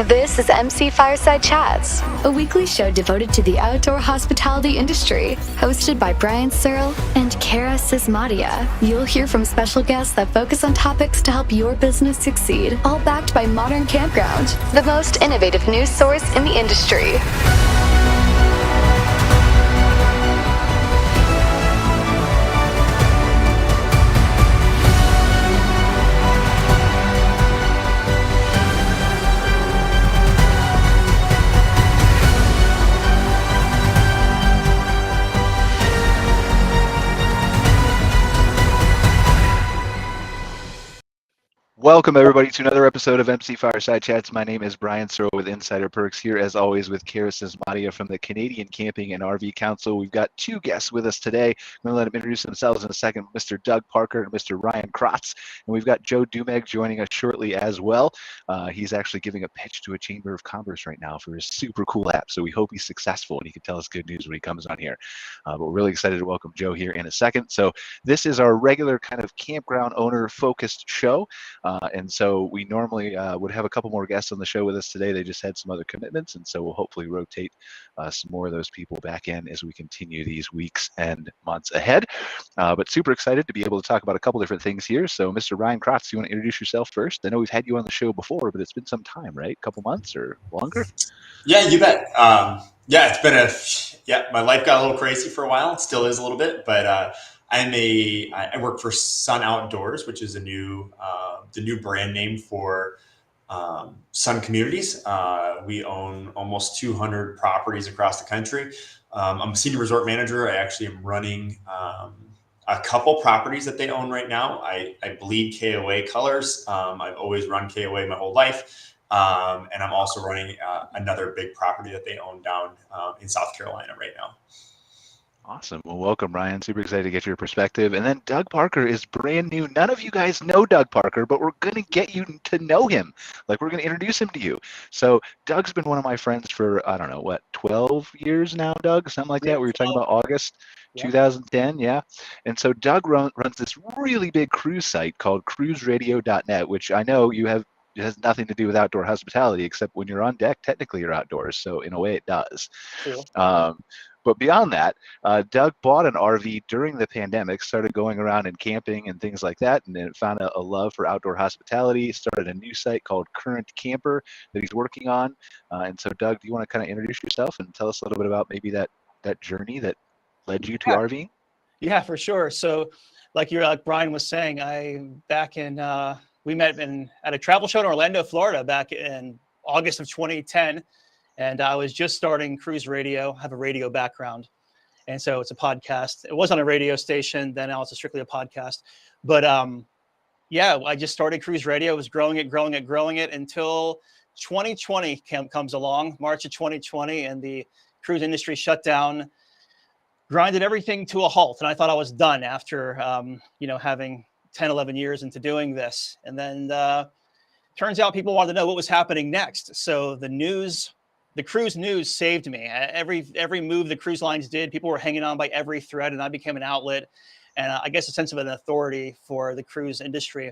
This is MC Fireside Chats, a weekly show devoted to the outdoor hospitality industry, hosted by Brian Searl and Cara Csizmadia. You'll hear from special guests that focus on topics to help your business succeed, all backed by Modern Campground, the most innovative news source in the industry. Welcome, everybody, to another episode of MC Fireside Chats. My name is Brian Searl with Insider Perks, here as always with Cara Csizmadia from the Canadian Camping and RV Council. We've got two guests with us today. I'm going to let them introduce themselves in a second, Mr. Doug Parker and Mr. Ryan Crots. And we've got Joe Duemig joining us shortly as well. He's actually giving a pitch to a Chamber of Commerce right now for his super cool app, so we hope he's successful and he can tell us good news when he comes on here. But we're really excited to welcome Joe here in a second. So this is our regular kind of campground owner-focused show. And so we normally would have a couple more guests on the show with us today. They just had some other commitments, and so we'll hopefully rotate some more of those people back in as we continue these weeks and months ahead. But super excited to be able to talk about a couple different things here. So Mr. Ryan Crots, you want to introduce yourself first? I know we've had you on the show before, but it's been some time, right? A couple months or longer? Yeah, you bet. It's been my life got a little crazy for a while. It still is a little bit, but I work for Sun Outdoors, which is the new brand name for Sun Communities. We own almost 200 properties across the country. I'm a senior resort manager. I actually am running a couple properties that they own right now. I bleed KOA colors. I've always run KOA my whole life. And I'm also running another big property that they own down in South Carolina right now. Awesome. Well, welcome, Ryan. Super excited to get your perspective. And then Doug Parker is brand new. None of you guys know Doug Parker, but we're going to get you to know him. Like, we're going to introduce him to you. So Doug's been one of my friends for, 12 years now, Doug? Something like that. We were talking about August 2010, yeah. And so Doug runs this really big cruise site called cruiseradio.net, which I know it has nothing to do with outdoor hospitality, except when you're on deck, technically you're outdoors. So in a way it does. Cool. But beyond that, Doug bought an RV during the pandemic, started going around and camping and things like that, and then found a love for outdoor hospitality, started a new site called Current Camper that he's working on. And so, Doug, do you want to kind of introduce yourself and tell us a little bit about maybe that journey that led you to RVing? Yeah, for sure. So like Brian was saying, we met at a travel show in Orlando, Florida back in August of 2010. And I was just starting Cruise Radio, have a radio background. And so it's a podcast. It was on a radio station, then now it's strictly a podcast. But I just started Cruise Radio. I was growing it until 2020 comes along, March of 2020, and the cruise industry shut down, grinded everything to a halt. And I thought I was done after, having 10, 11 years into doing this. And then turns out people wanted to know what was happening next. So the cruise news saved me. Every move the cruise lines did, people were hanging on by every thread, and I became an outlet and I guess a sense of an authority for the cruise industry.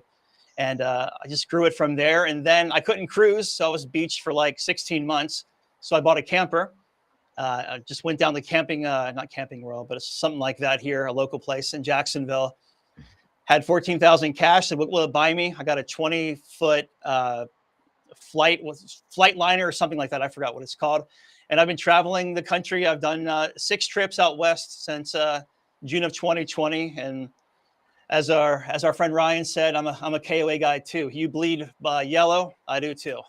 And I just grew it from there. And then I couldn't cruise, so I was beached for like 16 months. So I bought a camper. I just went down to not Camping World, but it's something like that here, a local place in Jacksonville. Had $14,000 cash. Said, what will it buy me? I got a 20-foot flight liner or something like that. I forgot what it's called. And I've been traveling the country. I've done 6 trips out west since June of 2020. And as our friend Ryan said, I'm a KOA guy too. You bleed yellow. I do too.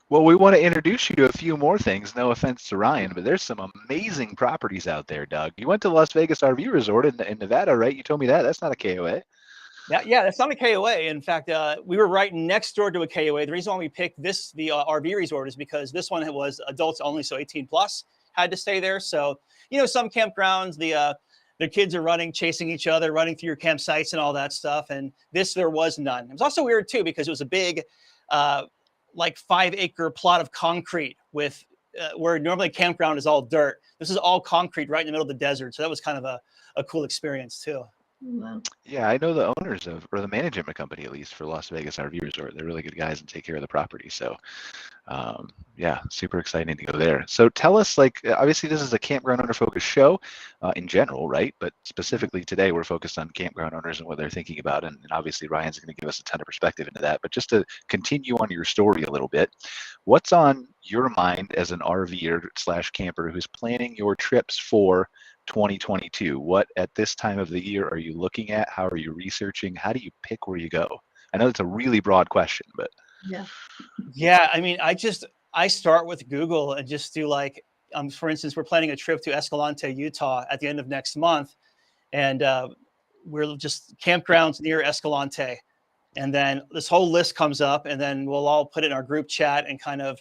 Well, we want to introduce you to a few more things. No offense to Ryan, but there's some amazing properties out there, Doug. You went to Las Vegas RV Resort in Nevada, right? You told me that. That's not a KOA. Yeah, that's not a KOA. In fact, we were right next door to a KOA. The reason why we picked the RV resort is because this one was adults only, so 18 plus had to stay there. So, some campgrounds, their kids are chasing each other, running through your campsites and all that stuff. And there was none. It was also weird too, because it was a big, 5-acre plot of concrete with where normally a campground is all dirt. This is all concrete right in the middle of the desert. So that was kind of a cool experience too. Wow. Yeah, I know the owners of, or the management company at least, for Las Vegas RV Resort. They're really good guys and take care of the property. So, yeah, super exciting to go there. So tell us, like, obviously this is a campground owner focused show in general, right? But specifically today, we're focused on campground owners and what they're thinking about. And obviously Ryan's going to give us a ton of perspective into that. But just to continue on your story a little bit, what's on your mind as an RVer slash camper who's planning your trips for 2022? What at this time of the year are you looking at? How are you researching? How do you pick where you go? I know it's a really broad question, but Yeah. Yeah, I mean, I start with Google and just do like, for instance, we're planning a trip to Escalante, Utah at the end of next month, and we're just campgrounds near Escalante, and then this whole list comes up, and then we'll all put it in our group chat and kind of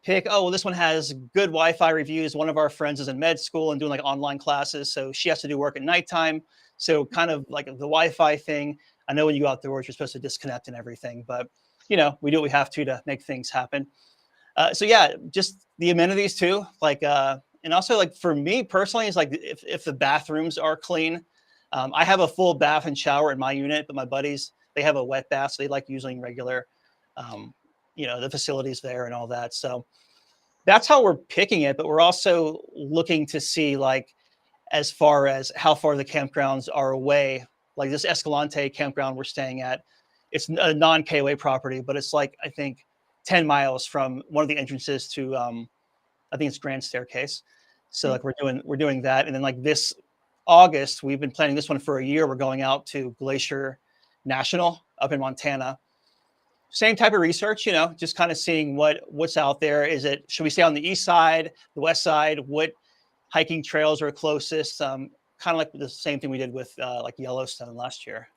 pick. Oh, well, this one has good Wi-Fi reviews. One of our friends is in med school and doing like online classes, so she has to do work at nighttime. So kind of like the Wi-Fi thing. I know when you go outdoors, you're supposed to disconnect and everything, but we do what we have to make things happen. So yeah, just the amenities too. Like, and also like for me personally, it's like if the bathrooms are clean. I have a full bath and shower in my unit, but my buddies, they have a wet bath, so they like using regular, the facilities there and all that. So that's how we're picking it. But we're also looking to see like as far as how far the campgrounds are away. Like this Escalante campground we're staying at, it's a non-KOA property, but it's like I think 10 miles from one of the entrances to I think it's Grand Staircase. So like we're doing that, and then like this August we've been planning this one for a year. We're going out to Glacier National up in Montana. Same type of research, just kind of seeing what's out there. Should we stay on the east side, the west side? What hiking trails are closest? Kind of like the same thing we did with like Yellystone last year.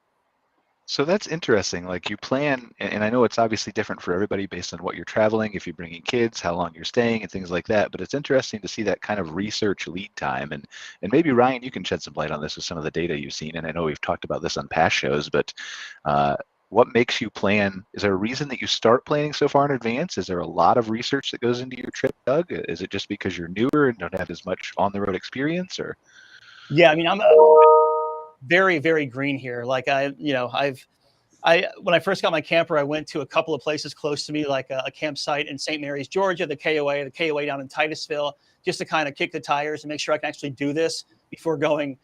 so that's interesting. Like you plan, and I know it's obviously different for everybody based on what you're traveling, if you're bringing kids, how long you're staying, and things like that. But it's interesting to see that kind of research lead time. And maybe Ryan, you can shed some light on this with some of the data you've seen. And I know we've talked about this on past shows, but what makes you plan? Is there a reason that you start planning so far in advance? Is there a lot of research that goes into your trip, Doug? Is it just because you're newer and don't have as much on the road experience, or? Yeah, I mean, I'm very, very green here. Like when I first got my camper, I went to a couple of places close to me, like a campsite in St. Mary's, Georgia, the KOA down in Titusville, just to kind of kick the tires and make sure I can actually do this before going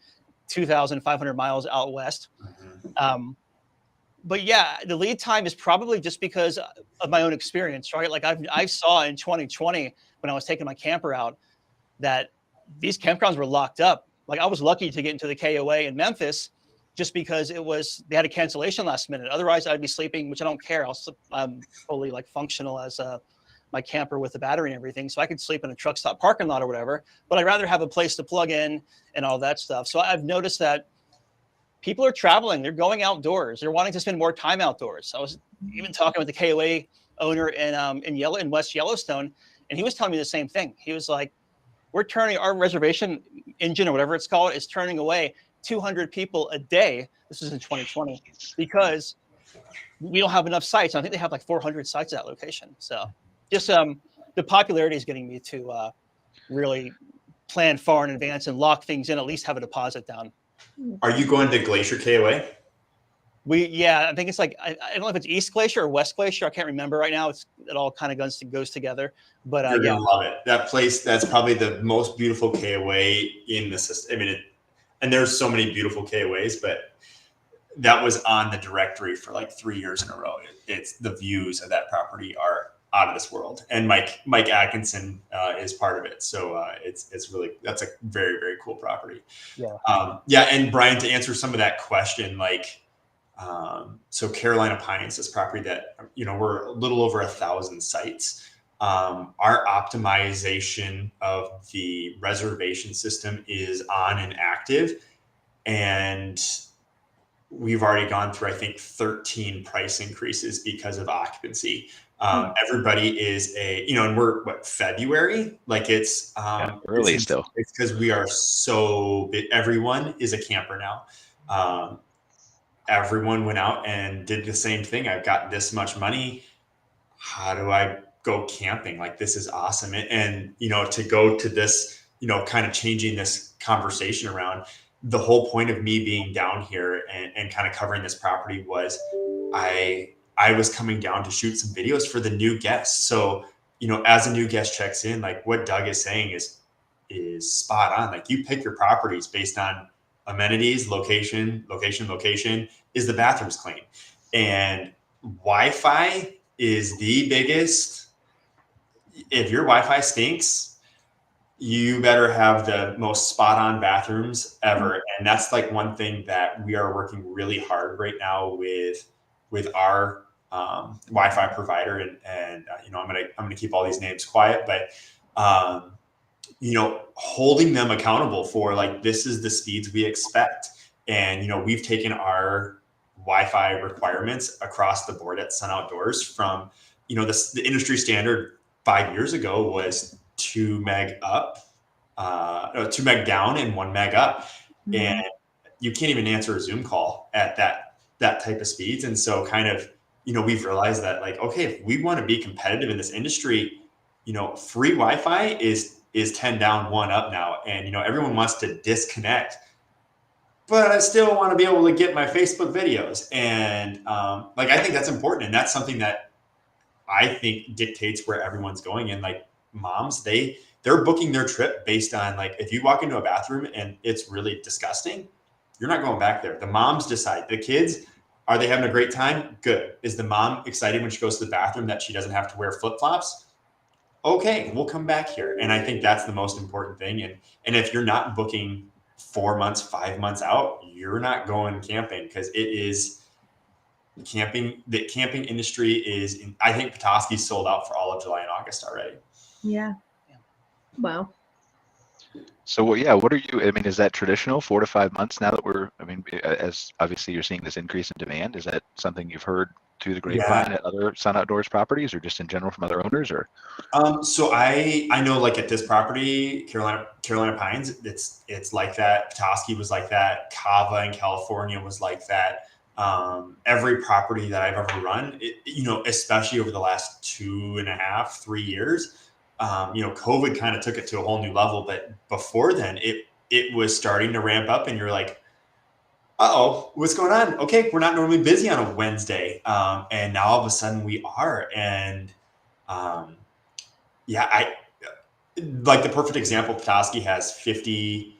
2,500 miles out west. But yeah, the lead time is probably just because of my own experience, right? Like I saw in 2020 when I was taking my camper out that these campgrounds were locked up. Like I was lucky to get into the KOA in Memphis just because they had a cancellation last minute. Otherwise I'd be sleeping, which I don't care. I'm fully like functional as my camper with the battery and everything. So I could sleep in a truck stop parking lot or whatever, but I'd rather have a place to plug in and all that stuff. So I've noticed that people are traveling, they're going outdoors. They're wanting to spend more time outdoors. I was even talking with the KOA owner in West Yellystone, and he was telling me the same thing. He was like, we're turning our reservation engine or whatever it's called is turning away 200 people a day. This is in 2020 because we don't have enough sites. I think they have like 400 sites at that location. So just the popularity is getting me to really plan far in advance and lock things in, at least have a deposit down. Are you going to Glacier KOA? I think it's like, I don't know if it's East Glacier or West Glacier. I can't remember right now. It all kind of goes together. But you're gonna love it. That place, that's probably the most beautiful KOA in the system. I mean, and there's so many beautiful KOAs, but that was on the directory for like 3 years in a row. It's the views of that property are out of this world, and Mike Atkinson is part of it. So it's really, that's a very, very cool property. Yeah. And Brian, to answer some of that question, like. So Carolina Pines, this property that, we're a little over 1,000 sites. Our optimization of the reservation system is on and active. And we've already gone through, I think, 13 price increases because of occupancy. Everybody is and we're February, like it's early still. It's because we are everyone is a camper now. Everyone went out and did the same thing. I've got this much money. How do I go camping? Like, this is awesome. And to go to this, kind of changing this conversation around, the whole point of me being down here and kind of covering this property was I was coming down to shoot some videos for the new guests. So, as a new guest checks in, like what Doug is saying is spot on. Like you pick your properties based on amenities, location. Is the bathrooms clean? And Wi-Fi is the biggest. If your Wi-Fi stinks, you better have the most spot on bathrooms ever. And that's like one thing that we are working really hard right now with our Wi-Fi provider. And I'm going to keep all these names quiet, but holding them accountable for like, this is the speeds we expect. And, we've taken our Wi-Fi requirements across the board at Sun Outdoors from, the industry standard 5 years ago was 2 meg up, 2 meg down and 1 meg up. Mm-hmm. And you can't even answer a Zoom call at that type of speeds. And so kind of, we've realized that like, okay, if we want to be competitive in this industry, free Wi-Fi is 10 down, 1 up now. And, everyone wants to disconnect, but I still want to be able to get my Facebook videos. And I think that's important. And that's something that I think dictates where everyone's going. And like moms, they're booking their trip based on like, if you walk into a bathroom and it's really disgusting, you're not going back there. The moms decide. The kids, are they having a great time? Good. Is the mom excited when she goes to the bathroom that she doesn't have to wear flip-flops? Okay, we'll come back here. And I think that's the most important thing. And if you're not booking 4 months, 5 months out, you're not going camping, because it is camping. The camping industry is, I think Petoskey's sold out for all of July and August already. Yeah. Wow. So, what are you, is that traditional 4 to 5 months now that as obviously you're seeing this increase in demand? Is that something you've heard through the grapevine at other Sun Outdoors properties, or just in general from other owners? Or so I know like at this property, Carolina Pines, it's like that. Petoskey was like that. Cava in California was like that. Every property that I've ever run, especially over the last 2.5, 3 years, COVID kind of took it to a whole new level. But before then, it was starting to ramp up, and you're like, uh-oh, what's going on? Okay, we're not normally busy on a Wednesday. And now all of a sudden we are. And I like the perfect example, Petoskey has 50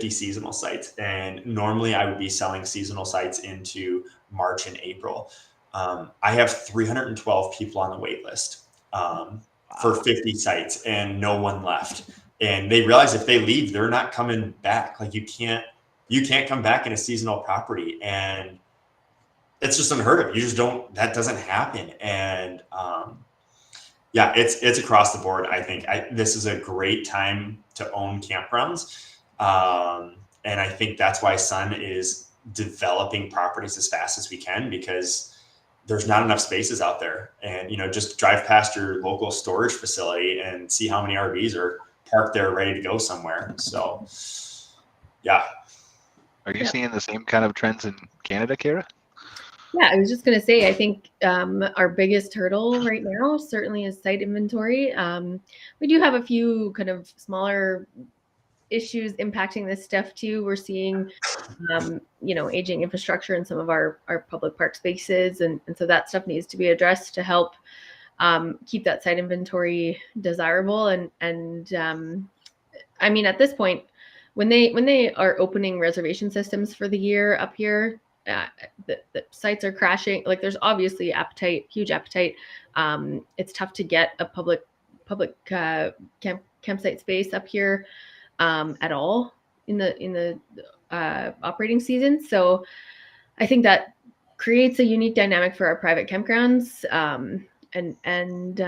seasonal sites. And normally I would be selling seasonal sites into March and April. I have 312 people on the wait list for 50 sites, and no one left. And they realize if they leave, they're not coming back. Like you can't come back in a seasonal property, and it's just unheard of. You just don't, that doesn't happen. And it's across the board. I think this is a great time to own campgrounds. And I think that's why Sun is developing properties as fast as we can, because there's not enough spaces out there. And, just drive past your local storage facility and see how many RVs are parked there ready to go somewhere. So, yeah. Are you seeing the same kind of trends in Canada, Cara? Yeah, I was just going to say, I think our biggest hurdle right now certainly is site inventory. We do have a few kind of smaller issues impacting this stuff too. We're seeing, aging infrastructure in some of our public park spaces. And so that stuff needs to be addressed to help keep that site inventory desirable. And at this point, when they are opening reservation systems for the year up here, the sites are crashing. Like there's obviously huge appetite. It's tough to get a public campsite space up here at all in the operating season. So I think that creates a unique dynamic for our private campgrounds. And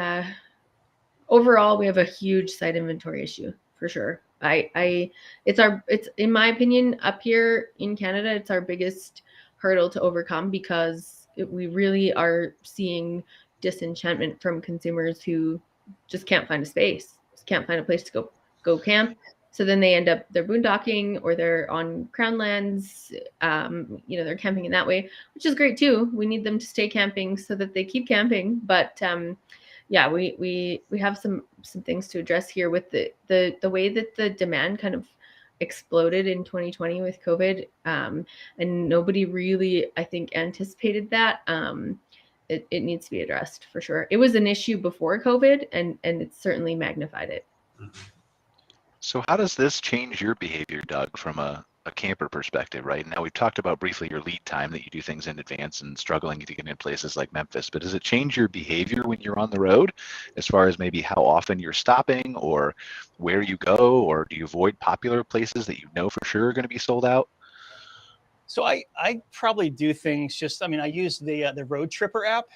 overall, we have a huge site inventory issue for sure. It's in my opinion, up here in Canada, it's our biggest hurdle to overcome, because we really are seeing disenchantment from consumers who just can't find a space, just can't find a place to go camp. So then they end up, they're boondocking, or they're on crown lands, they're camping in that way, which is great too. We need them to stay camping so that they keep camping. But we have some things to address here with the way that the demand kind of exploded in 2020 with COVID, and nobody really, I think, anticipated that. It needs to be addressed for sure. It was an issue before COVID, and it's certainly magnified it. So how does this change your behavior, Doug, from a camper perspective, right? Now we've talked about briefly your lead time, that you do things in advance and struggling to get in places like Memphis, but does it change your behavior when you're on the road as far as maybe how often you're stopping or where you go, or do you avoid popular places that you know for sure are going to be sold out? So I probably do things just, I mean, I use the Road Tripper app.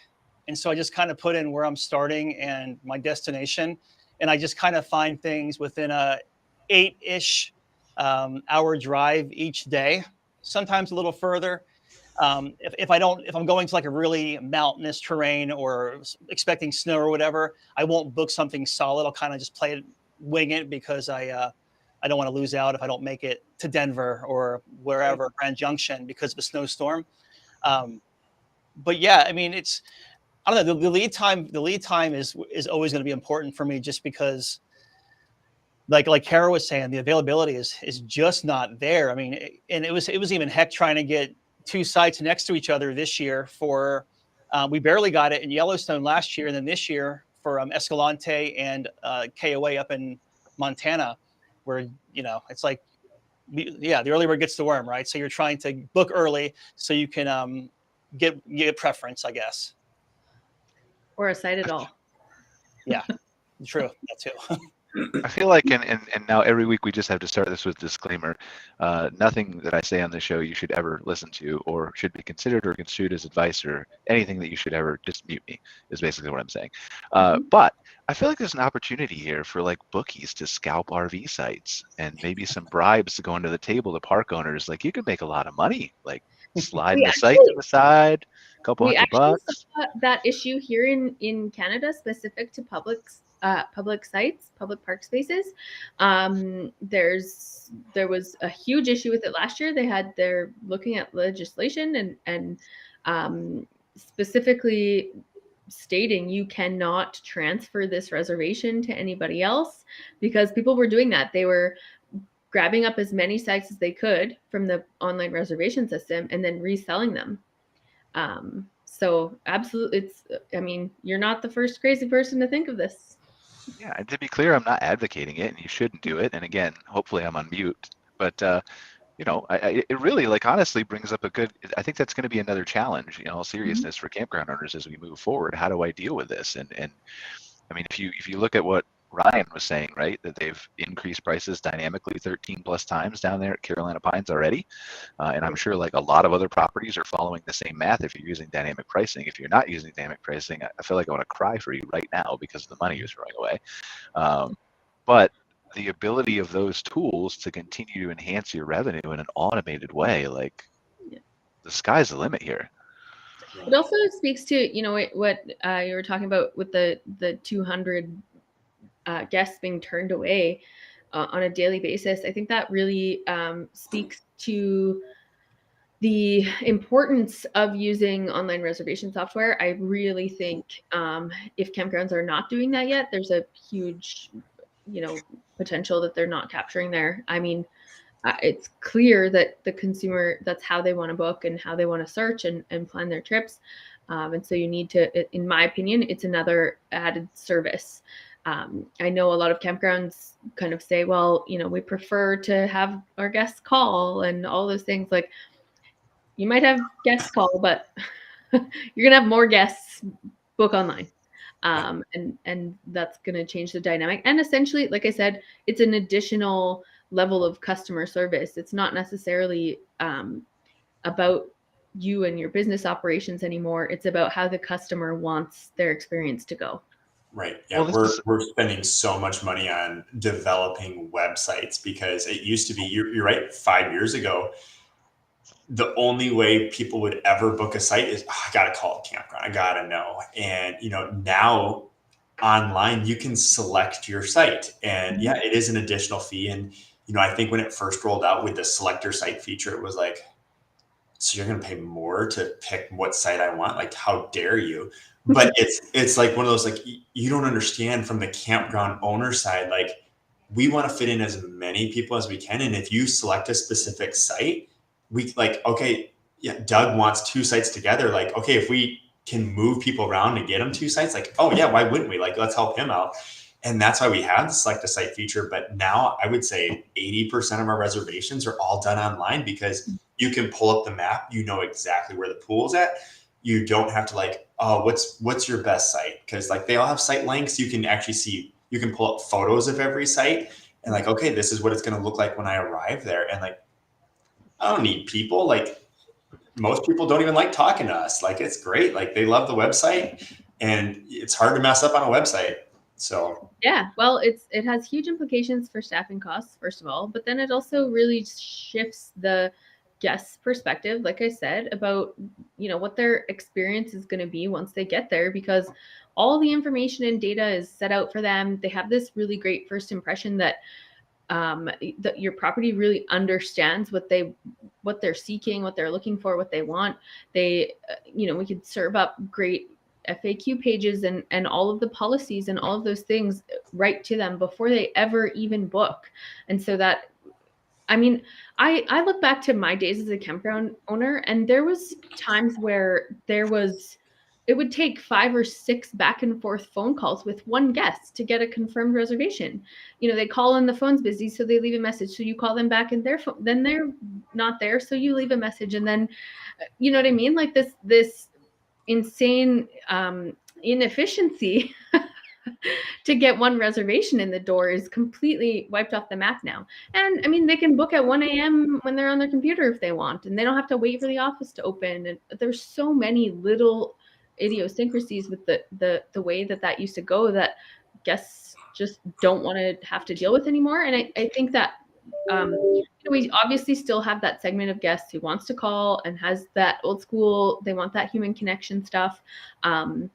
And so I just kind of put in where I'm starting and my destination. And I just kind of find things within a 8-ish hour drive each day, sometimes a little further. If I'm going to like a really mountainous terrain or expecting snow or whatever, I won't book something solid. I'll kind of just wing it, because I don't want to lose out if I don't make it to Denver or wherever, Grand Junction, because of a snowstorm. But yeah, I mean, I don't know, the lead time is always going to be important for me, just because like Cara was saying, the availability is just not there. I mean, and it was even heck trying to get 2 sites next to each other this year for, we barely got it in Jellystone last year. And then this year for Escalante and KOA up in Montana, where, it's like, the early bird gets the worm, right? So you're trying to book early so you can get preference, I guess. Or a site at all. Yeah, true. That too. I feel like, and now every week we just have to start this with disclaimer. Nothing that I say on the show you should ever listen to or should be considered or construed as advice, or anything that you should ever just mute me, is basically what I'm saying. But I feel like there's an opportunity here for like bookies to scalp RV sites, and maybe some bribes to go into the table to park owners. Like, you could make a lot of money, like sliding the site to the side, a couple $100 bucks. Saw that issue here in Canada, specific to public sites, public park spaces. There was a huge issue with it last year. They're looking at legislation and specifically stating you cannot transfer this reservation to anybody else, because people were doing that. They were grabbing up as many sites as they could from the online reservation system and then reselling them. So absolutely, you're not the first crazy person to think of this. Yeah, and to be clear, I'm not advocating it, and you shouldn't do it. And again, hopefully I'm on mute. But it really, like, honestly brings up I think that's going to be another challenge, in all seriousness, for campground owners as we move forward. How do I deal with this? And I mean, if you look at what Ryan was saying, right, that they've increased prices dynamically 13 plus times down there at Carolina Pines already. And I'm sure like a lot of other properties are following the same math if you're using dynamic pricing. If you're not using dynamic pricing, I feel like I want to cry for you right now because the money is throwing away. But the ability of those tools to continue to enhance your revenue in an automated way, like, the sky's the limit here. It also speaks to, what you were talking about with the 200 guests being turned away on a daily basis. I think that really speaks to the importance of using online reservation software. I really think if campgrounds are not doing that yet, there's a huge, potential that they're not capturing there. I mean, it's clear that the consumer, that's how they want to book and how they want to search and plan their trips. And so you need to, in my opinion, it's another added service. I know a lot of campgrounds kind of say, well, we prefer to have our guests call and all those things. Like, you might have guests call, but you're going to have more guests book online. And that's going to change the dynamic. And essentially, like I said, it's an additional level of customer service. It's not necessarily about you and your business operations anymore. It's about how the customer wants their experience to go. Right. Yeah. Well, we're spending so much money on developing websites, because it used to be, you're right, 5 years ago, the only way people would ever book a site is, I got to call a campground. I got to know. And, now online you can select your site, and yeah, it is an additional fee. And, I think when it first rolled out with the selector site feature, it was like, so you're going to pay more to pick what site I want? Like, how dare you? But it's like one of those, like, you don't understand from the campground owner side, like, we want to fit in as many people as we can. And if you select a specific site, we like, okay, yeah, Doug wants 2 sites together. Like, okay, if we can move people around and get them 2 sites, like, oh yeah, why wouldn't we? Like, let's help him out. And that's why we have the select a site feature. But now I would say 80% of our reservations are all done online, because you can pull up the map, you know exactly where the pool's at. You don't have to like, oh, what's your best site? Because like they all have site links. You can actually see, you can pull up photos of every site and like, okay, this is what it's going to look like when I arrive there. And like, I don't need people. Like, most people don't even like talking to us. Like, it's great. Like, they love the website, and it's hard to mess up on a website. So yeah, well, it has huge implications for staffing costs, first of all, but then it also really shifts the guest's perspective, like I said, about, you know, what their experience is going to be once they get there, because all the information and data is set out for them. They have this really great first impression that that your property really understands what they're seeking, what they're looking for, what they want. They, you know, we could serve up great FAQ pages and all of the policies and all of those things right to them before they ever even book. And so that, I mean, I look back to my days as a campground owner, and there was times where it would take 5 or 6 back and forth phone calls with one guest to get a confirmed reservation. You know, they call and the phone's busy, so they leave a message. So you call them back and then they're not there, so you leave a message. And then, you know what I mean? Like this insane inefficiency to get one reservation in the door is completely wiped off the map now. And I mean, they can book at 1 a.m. when they're on their computer if they want, and they don't have to wait for the office to open. And there's so many little idiosyncrasies with the way that used to go that guests just don't want to have to deal with anymore. And I think that we obviously still have that segment of guests who wants to call and has that old school, they want that human connection stuff. And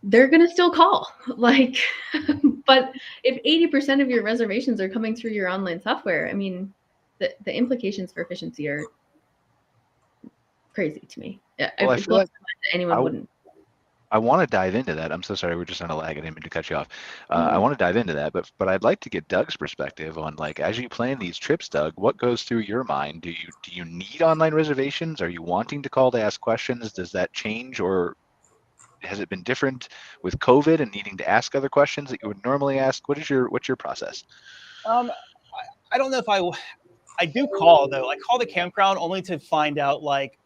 they're going to still call, like, but if 80% of your reservations are coming through your online software, I mean, the implications for efficiency are crazy to me. Well, I feel like anyone wouldn't. I want to dive into that. I'm so sorry, we're just on a lag. I didn't mean to cut you off. I want to dive into that, but I'd like to get Doug's perspective on, like, as you plan these trips, Doug, what goes through your mind? Do you need online reservations? Are you wanting to call to ask questions? Does that change, or has it been different with COVID and needing to ask other questions that you would normally ask? What's your process? I don't know if I do call though. I call the campground only to find out, like,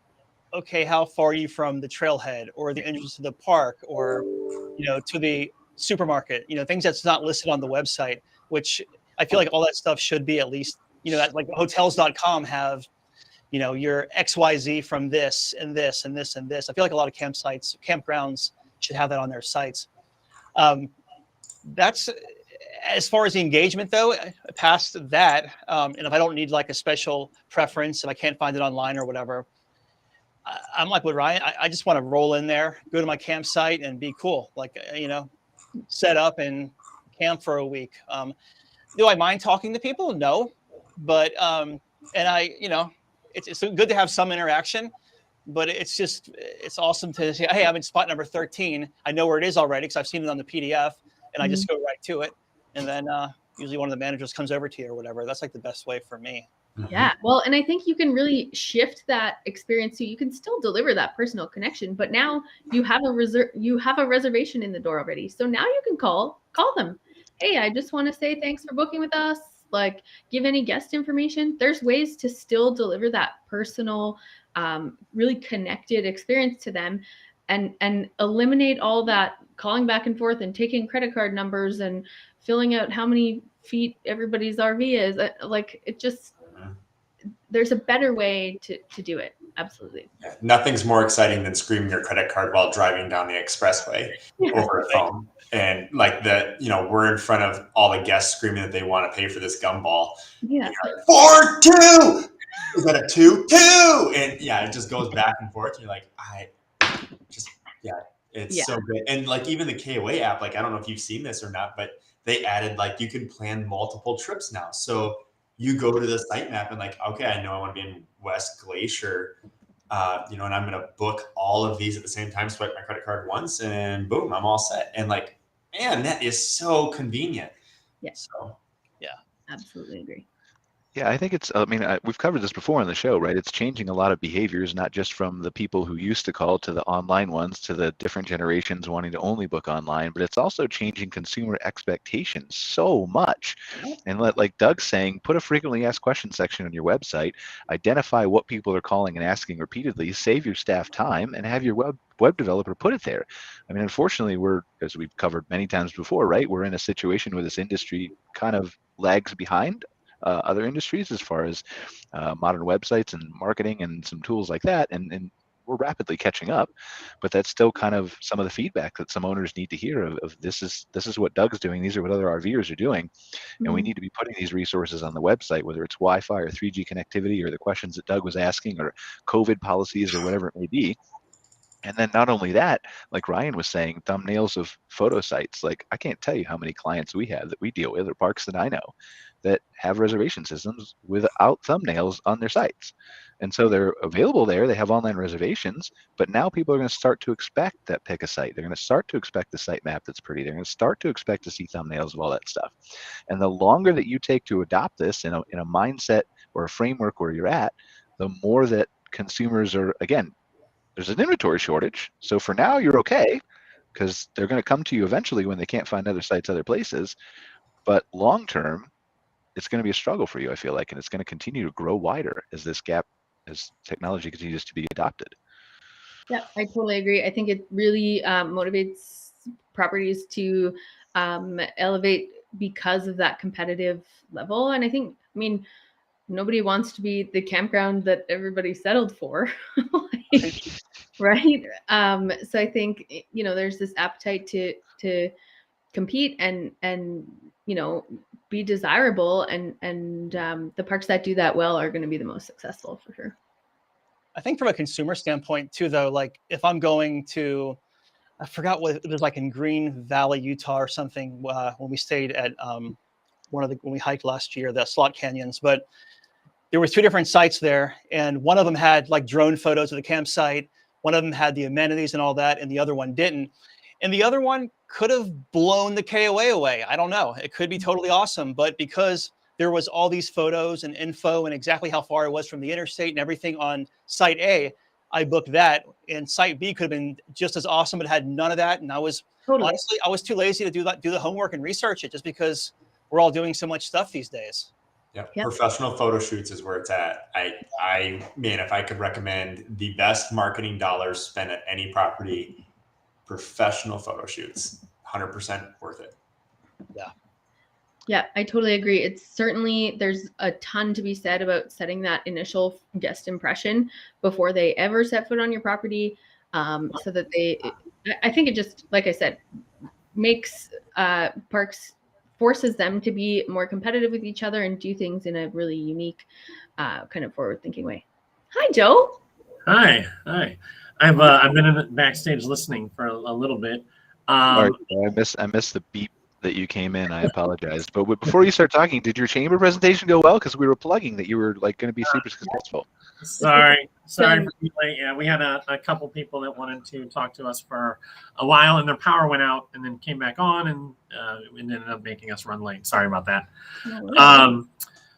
okay, how far are you from the trailhead or the entrance to the park, or, you know, to the supermarket, you know, things that's not listed on the website, which I feel like all that stuff should be at least, you know, that, like hotels.com have, you know, your XYZ from this and this and this and this. I feel like a lot of campgrounds should have that on their sites. That's as far as the engagement though, past that. And if I don't need like a special preference, if I can't find it online or whatever, I'm like with Ryan, I just want to roll in there, go to my campsite and be cool. Like, you know, set up and camp for a week. Do I mind talking to people? No, but, and I, you know, it's good to have some interaction, but it's awesome to say, hey, I'm in spot number 13. I know where it is already because I've seen it on the PDF, and I just go right to it. And then usually one of the managers comes over to you or whatever. That's like the best way for me. Yeah, well, and I think you can really shift that experience so you can still deliver that personal connection, but now you have a reservation in the door already. So now you can call them. Hey, I just want to say thanks for booking with us. Like, give any guest information. There's ways to still deliver that personal, really connected experience to them, and eliminate all that calling back and forth and taking credit card numbers and filling out how many feet everybody's RV is. Like, it just, there's a better way to do it. Absolutely. Yeah, nothing's more exciting than screaming your credit card while driving down the expressway over a phone. And like we're in front of all the guests screaming that they want to pay for this gumball. Yeah. Like, 4-2. Is that a 2-2? And yeah, it just goes back and forth. You're like, it's so good. And like even the KOA app, like, I don't know if you've seen this or not, but they added, like, you can plan multiple trips now. So you go to the site map and like, okay, I know I want to be in West Glacier, and I'm going to book all of these at the same time, swipe my credit card once, and boom, I'm all set. And like, man, that is so convenient. Yeah. So Absolutely agree. Yeah, I think it's, I mean, we've covered this before on the show, right? It's changing a lot of behaviors, not just from the people who used to call to the online ones to the different generations wanting to only book online, but it's also changing consumer expectations so much. And like Doug's saying, put a frequently asked questions section on your website, identify what people are calling and asking repeatedly, save your staff time, and have your web developer put it there. I mean, unfortunately, we're, as we've covered many times before, right? We're in a situation where this industry kind of lags behind other industries as far as modern websites and marketing and some tools like that, and we're rapidly catching up. But that's still kind of some of the feedback that some owners need to hear of this is what Doug's doing, these are what other RVers are doing, and we need to be putting these resources on the website, whether it's Wi-Fi or 3G connectivity or the questions that Doug was asking or COVID policies or whatever it may be. And then not only that, like Ryan was saying, thumbnails of photo sites. Like I can't tell you how many clients we have that we deal with, or parks that I know, that have reservation systems without thumbnails on their sites. And so they're available there, they have online reservations, but now people are going to start to expect that pick a site. They're going to start to expect the site map that's pretty. They're going to start to expect to see thumbnails of all that stuff. And the longer that you take to adopt this in a mindset or a framework where you're at, the more that consumers are, again, there's an inventory shortage. So for now, you're okay because they're going to come to you eventually when they can't find other sites other places. But long term, it's going to be a struggle for you, I feel like, and it's going to continue to grow wider as this gap, as technology continues to be adopted. Yeah, I totally agree. I think it really motivates properties to elevate because of that competitive level. And I think, I mean, nobody wants to be the campground that everybody settled for, right? So I think, you know, there's this appetite to compete and you know, be desirable, and the parks that do that well are going to be the most successful for sure. I think from a consumer standpoint too, though, like if I'm going to, I forgot what it was like in Green Valley, Utah or something, when we stayed at when we hiked last year, the Slot Canyons, but there were two different sites there, and one of them had like drone photos of the campsite. One of them had the amenities and all that, and the other one didn't. And the other one could have blown the KOA away. I don't know. It could be totally awesome, but because there was all these photos and info and exactly how far it was from the interstate and everything on site A, I booked that. And site B could have been just as awesome, but had none of that. And I was honestly, I was too lazy to do the homework and research it, just because we're all doing so much stuff these days. Yeah, professional photo shoots is where it's at. I mean, if I could recommend the best marketing dollars spent at any property, professional photo shoots, 100% worth it. Yeah. Yeah, I totally agree. It's certainly, there's a ton to be said about setting that initial guest impression before they ever set foot on your property, so that I think it just, like I said, makes parks, forces them to be more competitive with each other and do things in a really unique, kind of forward-thinking way. Hi, Joe. Hi. I've been in the backstage listening for a little bit. Sorry, I missed the beep that you came in. I apologize. But before you start talking, did your chamber presentation go well? Because we were plugging that you were like going to be super successful. Sorry for being late. Yeah, we had a couple people that wanted to talk to us for a while, and their power went out and then came back on, and it ended up making us run late. Sorry about that.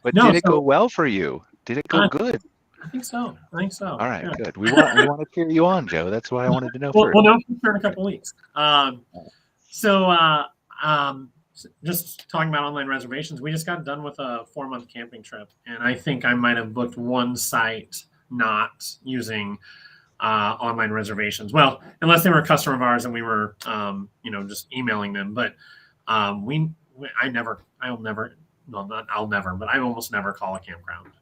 But did it go well for you? Did it go good? I think so. All right, good. We want to cheer you on, Joe. That's what I wanted to know first. We'll know for in a couple of weeks. Just talking about online reservations, we just got done with a 4-month camping trip, and I think I might have booked one site not using online reservations. Well, unless they were a customer of ours and we were, just emailing them. But I almost never call a campground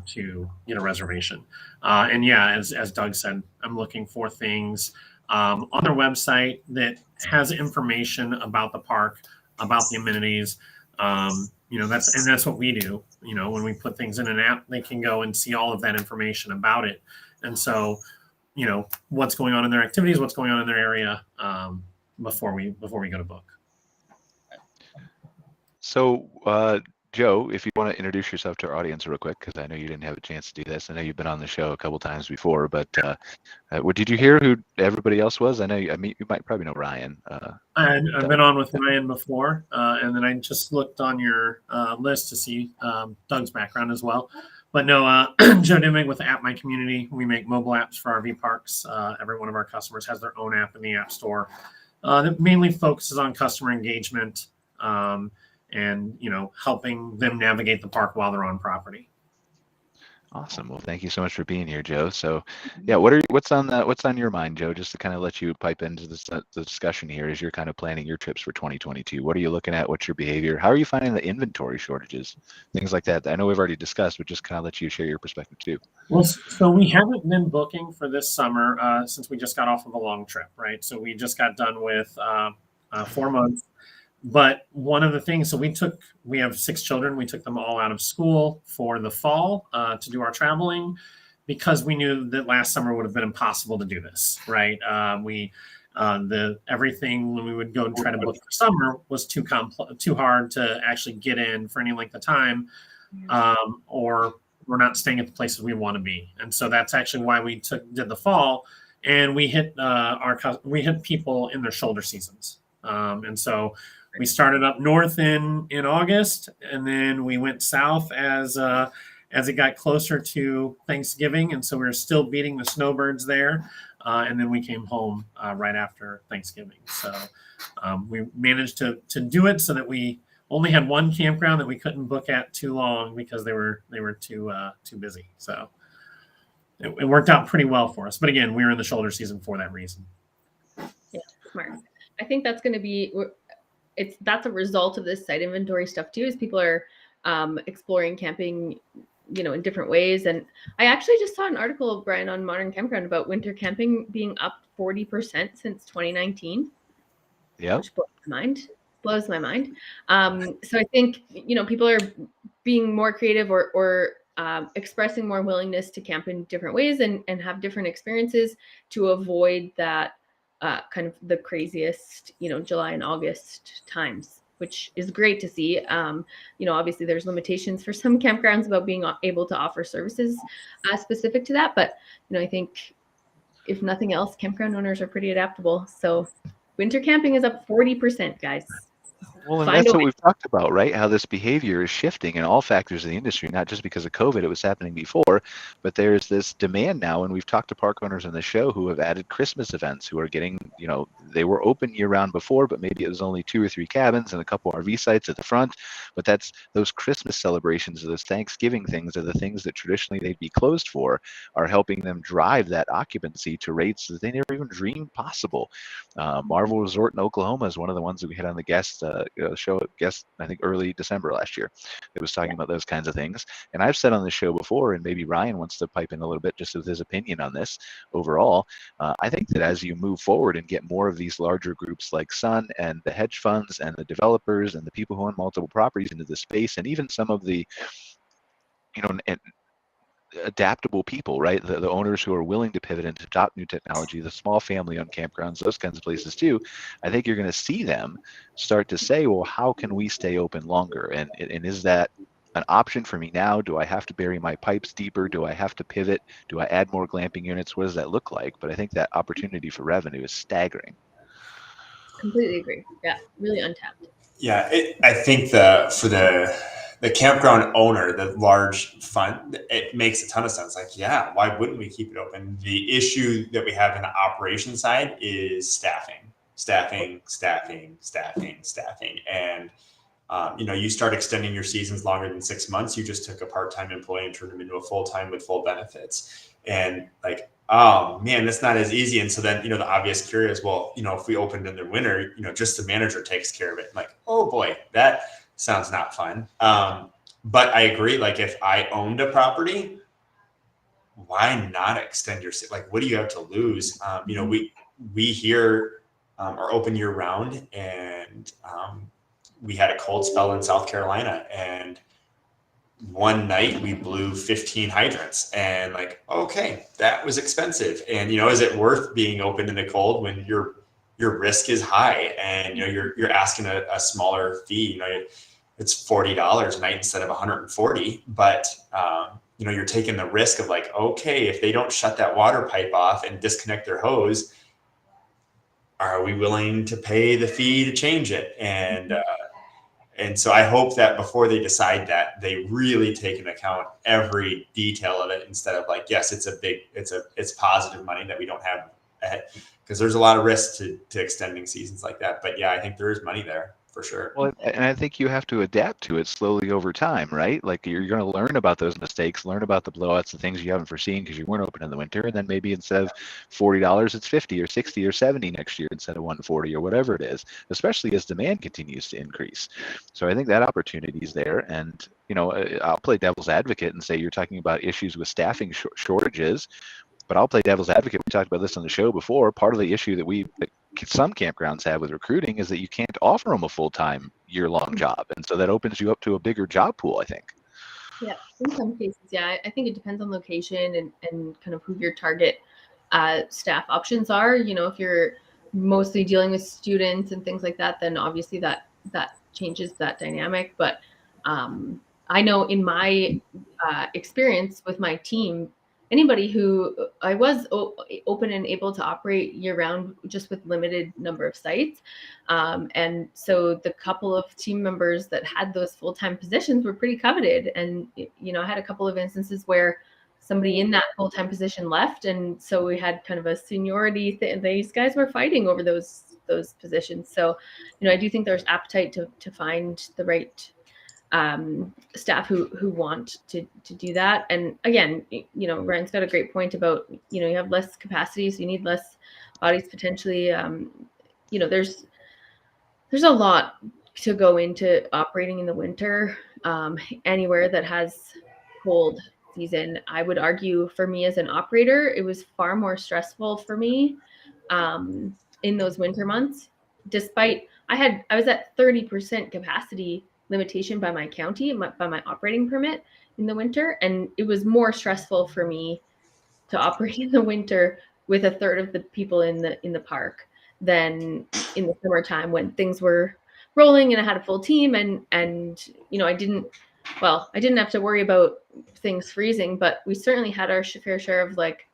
to get a reservation. And yeah, as Doug said, I'm looking for things on their website that has information about the park, about the amenities. That's what we do. When we put things in an app, they can go and see all of that information about it. And so, what's going on in their activities, what's going on in their area before we go to book. So, Joe, if you want to introduce yourself to our audience real quick, because I know you didn't have a chance to do this. I know you've been on the show a couple times before, but what did you hear who everybody else was? I know you might probably know Ryan. I've been on with Ryan before, and then I just looked on your list to see Doug's background as well. But no, Joe Duemig with App My Community. We make mobile apps for RV parks. Every one of our customers has their own app in the App Store that mainly focuses on customer engagement and helping them navigate the park while they're on property. Awesome. Well, thank you so much for being here, Joe. So, yeah, what's on your mind, Joe? Just to kind of let you pipe into the discussion here as you're kind of planning your trips for 2022. What are you looking at? What's your behavior? How are you finding the inventory shortages? Things like that. I know we've already discussed, but just kind of let you share your perspective too. Well, so we haven't been booking for this summer since we just got off of a long trip, right? So we just got done with 4 months. But one of the things, so we have 6 children. We took them all out of school for the fall to do our traveling because we knew that last summer would have been impossible to do this, right? Everything when we would go and try to book for summer was too hard to actually get in for any length of time, or we're not staying at the places we want to be. And so that's actually why we did the fall, and we hit people in their shoulder seasons. And so we started up north in August, and then we went south as it got closer to Thanksgiving, and so we were still beating the snowbirds there, and then we came home right after Thanksgiving. So we managed to do it so that we only had one campground that we couldn't book at too long because they were too busy. So it worked out pretty well for us. But again, we were in the shoulder season for that reason. Yeah, smart. I think that's going to be. That's a result of this site inventory stuff too, is people are exploring camping, in different ways. And I actually just saw an article, Brian, on Modern Campground about winter camping being up 40% since 2019. Yeah, which blows my mind. So I think people are being more creative or expressing more willingness to camp in different ways and have different experiences to avoid that. Kind of the craziest, July and August times, which is great to see. Obviously there's limitations for some campgrounds about being able to offer services specific to that. But, I think if nothing else, campground owners are pretty adaptable. So winter camping is up 40%, guys. Well, and that's what we've talked about, right? How this behavior is shifting in all factors of the industry, not just because of COVID, it was happening before, but there's this demand now. And we've talked to park owners on the show who have added Christmas events, who are getting, they were open year round before, but maybe it was only 2 or 3 cabins and a couple RV sites at the front. But that's those Christmas celebrations, those Thanksgiving things are the things that traditionally they'd be closed for, are helping them drive that occupancy to rates that they never even dreamed possible. Marvel Resort in Oklahoma is one of the ones that we had on the guest show, I think early December last year. It was talking about those kinds of things. And I've said on the show before, and maybe Ryan wants to pipe in a little bit just with his opinion on this overall. I think that as you move forward and get more of these larger groups like Sun and the hedge funds and the developers and the people who own multiple properties into the space, and even some of the, adaptable people, right? The owners who are willing to pivot and to adopt new technology, the small family on campgrounds, those kinds of places too. I think you're going to see them start to say, well, how can we stay open longer? And is that an option for me now? Do I have to bury my pipes deeper? Do I have to pivot? Do I add more glamping units? What does that look like? But I think that opportunity for revenue is staggering. Completely agree. Yeah, really untapped. Yeah, I think for the campground owner, the large fund, it makes a ton of sense. Like, yeah, why wouldn't we keep it open? The issue that we have in the operation side is staffing. And, you start extending your seasons longer than 6 months. You just took a part-time employee and turned them into a full-time with full benefits. And like, oh man, that's not as easy. And so then, the obvious cure is, well, if we opened in the winter, just the manager takes care of it. I'm like, oh boy, that sounds not fun. But I agree. Like if I owned a property, why not extend your, like, what do you have to lose? We here are open year round, and we had a cold spell in South Carolina, and one night we blew 15 hydrants, and like, okay, that was expensive. And, is it worth being open in the cold when your risk is high and, you're asking a smaller fee? it's $40 a night instead of $140. But, you're taking the risk of like, okay, if they don't shut that water pipe off and disconnect their hose, are we willing to pay the fee to change it? And so I hope that before they decide that, they really take into account every detail of it instead of like, yes, it's positive money that we don't have ahead, because there's a lot of risk to extending seasons like that. But yeah, I think there is money there for sure. Well, and I think you have to adapt to it slowly over time, right? Like you're going to learn about those mistakes, learn about the blowouts, the things you haven't foreseen because you weren't open in the winter, and then maybe instead of $40, it's 50 or 60 or 70 next year instead of 140 or whatever it is, especially as demand continues to increase. So I think that opportunity is there, and I'll play devil's advocate and say you're talking about issues with staffing shortages. But I'll play devil's advocate. We talked about this on the show before. Part of the issue that some campgrounds have with recruiting is that you can't offer them a full-time year-long job. And so that opens you up to a bigger job pool, I think. Yeah, in some cases, yeah. I think it depends on location and kind of who your target staff options are. If you're mostly dealing with students and things like that, then obviously that changes that dynamic. But I know in my experience with my team, anybody who I was open and able to operate year round just with limited number of sites. And so the couple of team members that had those full-time positions were pretty coveted. And, I had a couple of instances where somebody in that full-time position left. And so we had kind of a seniority thing. These guys were fighting over those positions. So, I do think there's appetite to find the right staff who want to do that. And again, Ryan's got a great point about, you have less capacity, so you need less bodies potentially. There's a lot to go into operating in the winter. Anywhere that has cold season, I would argue for me as an operator, it was far more stressful for me in those winter months. Despite I was at 30% capacity limitation by my county, by my operating permit in the winter. And it was more stressful for me to operate in the winter with a third of the people in the park than in the summertime when things were rolling and I had a full team and I didn't have to worry about things freezing, but we certainly had our fair share of like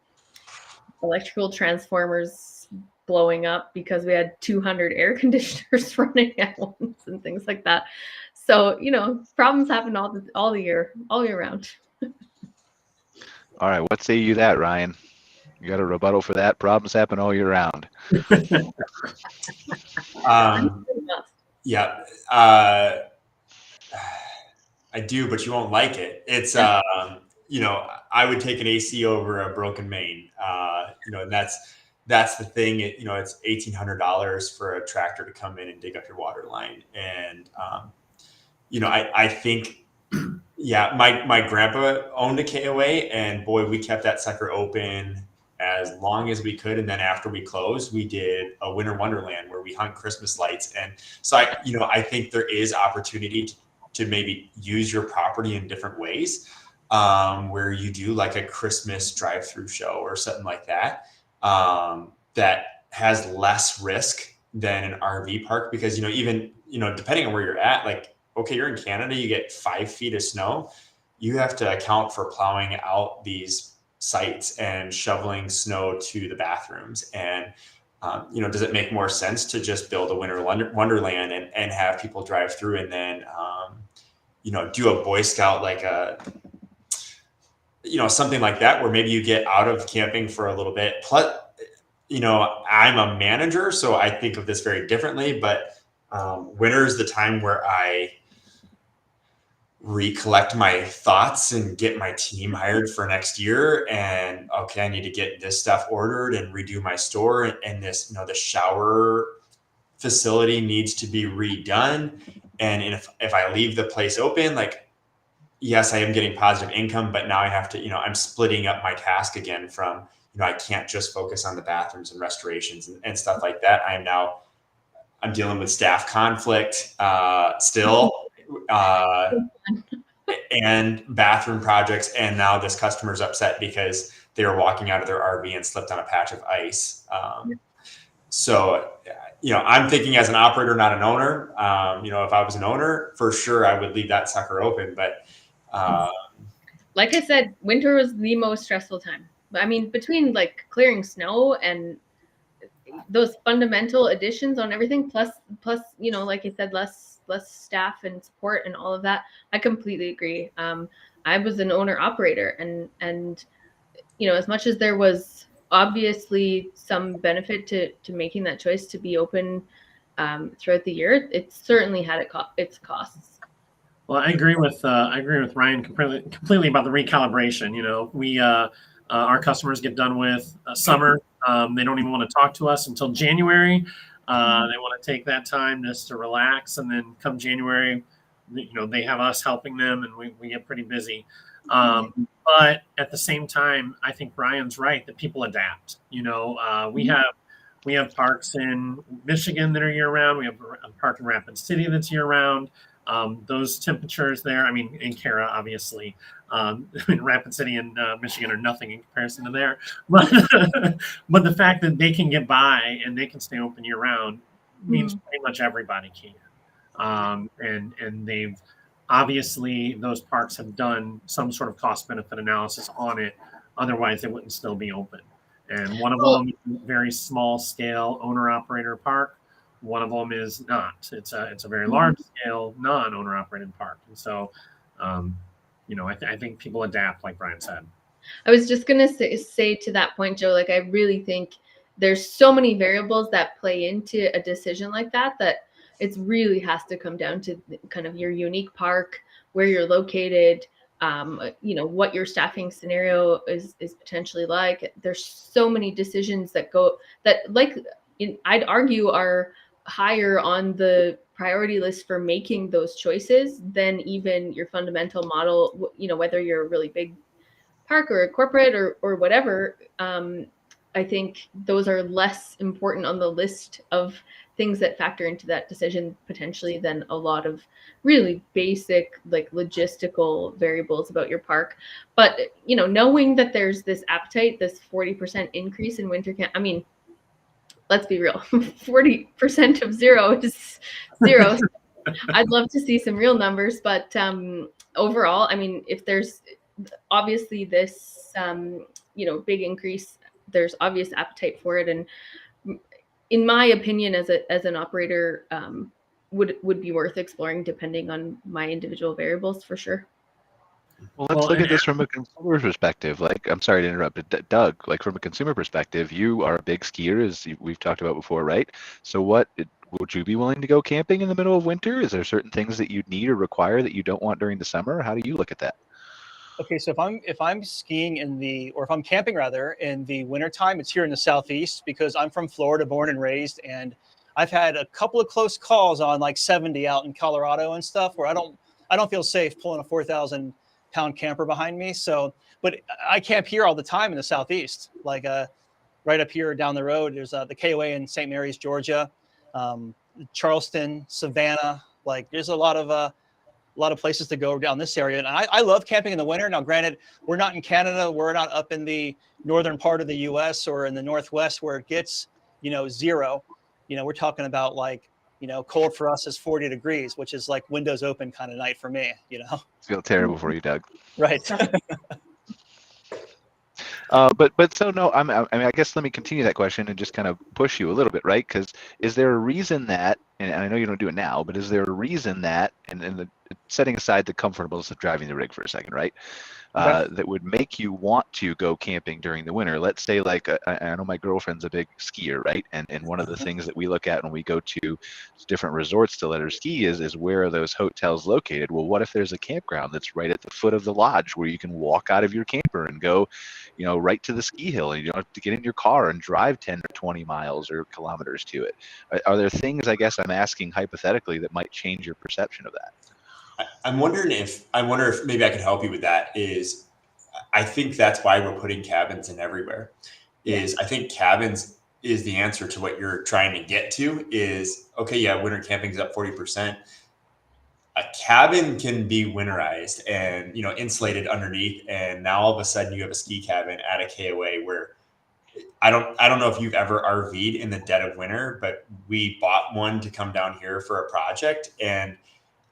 electrical transformers blowing up because we had 200 air conditioners running at once and things like that. So, problems happen all year round. All right. What say you that, Ryan? You got a rebuttal for that? Problems happen all year round. Yeah. I do, but you won't like it. It's, I would take an AC over a broken main, and that's the thing. It's $1,800 for a tractor to come in and dig up your water line. And, I think, my grandpa owned a KOA, and boy, we kept that sucker open as long as we could. And then after we closed, we did a winter wonderland where we hung Christmas lights. And so I think there is opportunity to maybe use your property in different ways, where you do like a Christmas drive-through show or something like that, that has less risk than an RV park, because, even, depending on where you're at, like, okay, you're in Canada, you get 5 feet of snow. You have to account for plowing out these sites and shoveling snow to the bathrooms. And, does it make more sense to just build a winter wonderland and have people drive through and then, do a Boy Scout, like something like that, where maybe you get out of camping for a little bit. Plus, I'm a manager, so I think of this very differently, but winter is the time where I recollect my thoughts and get my team hired for next year. And okay, I need to get this stuff ordered and redo my store, and this, the shower facility needs to be redone. And if I leave the place open, like, yes, I am getting positive income, but now I have to, I'm splitting up my task again from, I can't just focus on the bathrooms and restorations and stuff like that. I'm dealing with staff conflict still, and bathroom projects. And now this customer's upset because they were walking out of their RV and slipped on a patch of ice. So, I'm thinking as an operator, not an owner. If I was an owner, for sure, I would leave that sucker open. But like I said, winter was the most stressful time. I mean, between like clearing snow and those fundamental additions on everything, plus, like I said, less staff and support and all of that. I completely agree. I was an owner operator, and as much as there was obviously some benefit to making that choice to be open throughout the year, it certainly had its costs. Well, I agree with Ryan completely about the recalibration. We our customers get done with summer. They don't even want to talk to us until January. They want to take that time just to relax, and then come January, they have us helping them, and we get pretty busy. But at the same time, I think Brian's right that people adapt. We have parks in Michigan that are year round. We have a park in Rapid City that's year round. Those temperatures there, I mean, in Cara, obviously, Rapid City and Michigan are nothing in comparison to there. But the fact that they can get by and they can stay open year round means pretty much everybody can. And they've obviously, those parks have done some sort of cost benefit analysis on it. Otherwise, they wouldn't still be open. And one of them is a very small scale owner operator park. One of them is not. It's a very large scale non-owner operated park. And so, I think people adapt, like Brian said. I was just gonna say to that point, Joe. Like, I really think there's so many variables that play into a decision like that it really has to come down to kind of your unique park, where you're located, what your staffing scenario is potentially like. There's so many decisions that I'd argue are higher on the priority list for making those choices than even your fundamental model, whether you're a really big park or a corporate or whatever. I think those are less important on the list of things that factor into that decision potentially than a lot of really basic, like, logistical variables about your park. But knowing that there's this appetite, this 40% increase in winter camp, I mean, let's be real, 40% of zero is zero. I'd love to see some real numbers, but overall, I mean, if there's obviously this big increase, there's obvious appetite for it, and in my opinion, as an operator, would be worth exploring depending on my individual variables, for sure. Well, let's look at this from a consumer perspective. Like, I'm sorry to interrupt, but Doug, like, from a consumer perspective, you are a big skier, as we've talked about before, right? So would you be willing to go camping in the middle of winter? Is there certain things that you'd need or require that you don't want during the summer? How do you look at that? Okay, so if I'm skiing or if I'm camping rather in the wintertime, it's here in the Southeast, because I'm from Florida, born and raised, and I've had a couple of close calls on like 70 out in Colorado and stuff, where I don't feel safe pulling a 4,000-pound camper behind me. So, but I camp here all the time in the Southeast, like right up here down the road. There's the KOA in St. Mary's, Georgia, Charleston, Savannah. Like, there's a lot of places to go down this area. And I love camping in the winter. Now, granted, we're not in Canada. We're not up in the northern part of the US or in the Northwest where it gets, zero. We're talking about like, cold for us is 40 degrees, which is like windows open kind of night for me, I feel terrible for you, Doug. Right. But so no, I mean, I guess let me continue that question and just kind of push you a little bit, right? Because is there a reason that, and I know you don't do it now, but is there a reason that, and setting aside the comfortableness of driving the rig for a second, right? That would make you want to go camping during the winter? Let's say, like, I know my girlfriend's a big skier, right? And one of the things that we look at when we go to different resorts to let her ski is where are those hotels located? Well, what if there's a campground that's right at the foot of the lodge where you can walk out of your camper and go, right to the ski hill, and you don't have to get in your car and drive 10 or 20 miles or kilometers to it? Are there things, I guess I'm asking hypothetically, that might change your perception of that? I wonder if maybe I could help you with that. I think that's why we're putting cabins in everywhere. I think cabins is the answer to what you're trying to get to. Okay, yeah, winter camping is up 40%. A cabin can be winterized and insulated underneath, and now all of a sudden you have a ski cabin at a KOA where I don't know if you've ever RV'd in the dead of winter, but we bought one to come down here for a project, and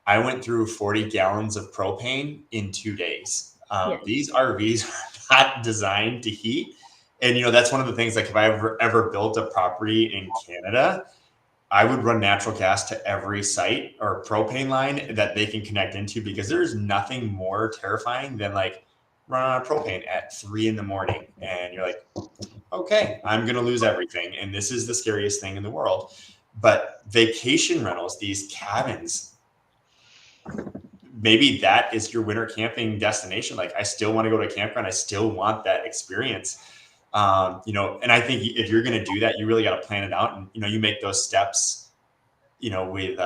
I went through 40 gallons of propane in 2 days. These RVs are not designed to heat. And, that's one of the things, like if I ever built a property in Canada, I would run natural gas to every site or propane line that they can connect into, because there's nothing more terrifying than like run out of propane at 3 a.m. and you're like, okay, I'm going to lose everything. And this is the scariest thing in the world. But vacation rentals, these cabins, maybe that is your winter camping destination. Like, I still want to go to a campground. I still want that experience. And I think if you're going to do that, you really got to plan it out. And, you make those steps, with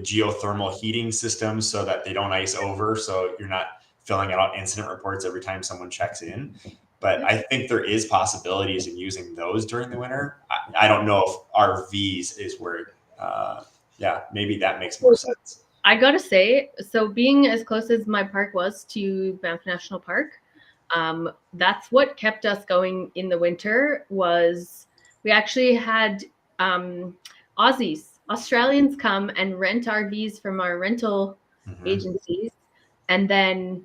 geothermal heating systems so that they don't ice over. So you're not filling out incident reports every time someone checks in. But I think there is possibilities in using those during the winter. I don't know if RVs is where, maybe that makes more sense. I gotta say, so being as close as my park was to Banff National Park, that's what kept us going in the winter. Was we actually had Australians come and rent RVs from our rental agencies, and then